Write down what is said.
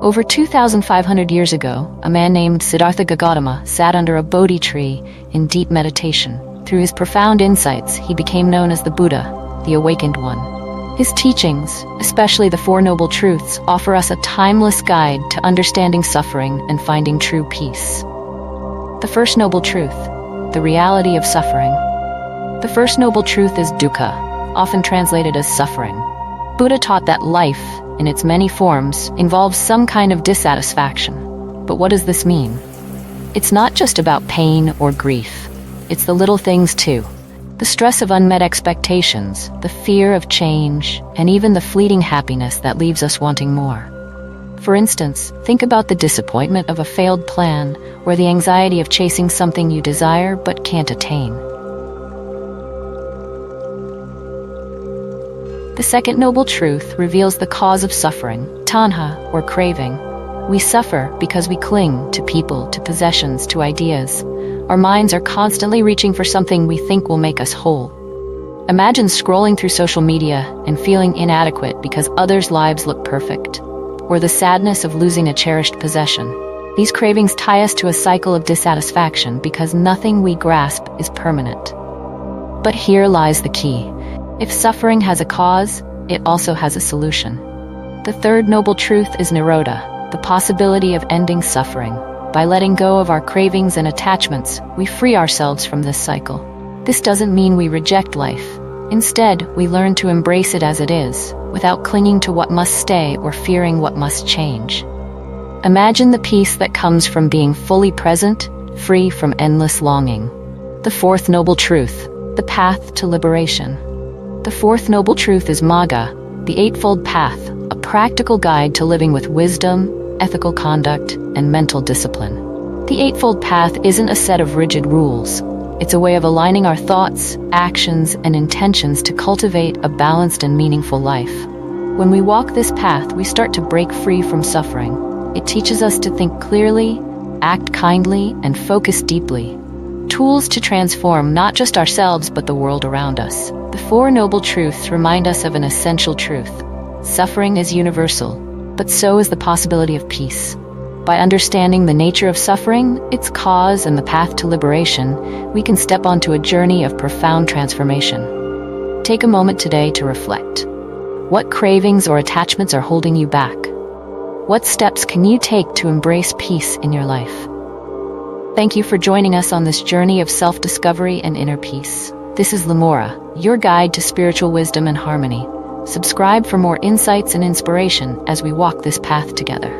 Over 2,500 years ago, a man named Siddhartha Gautama sat under a Bodhi tree in deep meditation. Through his profound insights, he became known as the Buddha, the Awakened One. His teachings, especially the Four Noble Truths, offer us a timeless guide to understanding suffering and finding true peace. The first noble truth, the reality of suffering. The first noble truth is dukkha, often translated as suffering. Buddha taught that life, in its many forms, involves some kind of dissatisfaction. But what does this mean? It's not just about pain or grief. It's the little things too. The stress of unmet expectations, the fear of change, and even the fleeting happiness that leaves us wanting more. For instance, think about the disappointment of a failed plan, or the anxiety of chasing something you desire but can't attain. The second noble truth reveals the cause of suffering, Tanha, or craving. We suffer because we cling to people, to possessions, to ideas. Our minds are constantly reaching for something we think will make us whole. Imagine scrolling through social media and feeling inadequate because others' lives look perfect, or the sadness of losing a cherished possession. These cravings tie us to a cycle of dissatisfaction because nothing we grasp is permanent. But here lies the key. If suffering has a cause, it also has a solution. The third noble truth is nirodha, the possibility of ending suffering. By letting go of our cravings and attachments, we free ourselves from this cycle. This doesn't mean we reject life. Instead, we learn to embrace it as it is, without clinging to what must stay or fearing what must change. Imagine the peace that comes from being fully present, free from endless longing. The fourth noble truth, the path to liberation. The fourth noble truth is Magga, the Eightfold Path, a practical guide to living with wisdom, ethical conduct, and mental discipline. The Eightfold Path isn't a set of rigid rules. It's a way of aligning our thoughts, actions, and intentions to cultivate a balanced and meaningful life. When we walk this path, we start to break free from suffering. It teaches us to think clearly, act kindly, and focus deeply. Tools to transform not just ourselves but the world around us. The Four Noble Truths remind us of an essential truth. Suffering is universal, but so is the possibility of peace. By understanding the nature of suffering, its cause, and the path to liberation, we can step onto a journey of profound transformation. Take a moment today to reflect. What cravings or attachments are holding you back? What steps can you take to embrace peace in your life? Thank you for joining us on this journey of self-discovery and inner peace. This is Lumora, your guide to spiritual wisdom and harmony. Subscribe for more insights and inspiration as we walk this path together.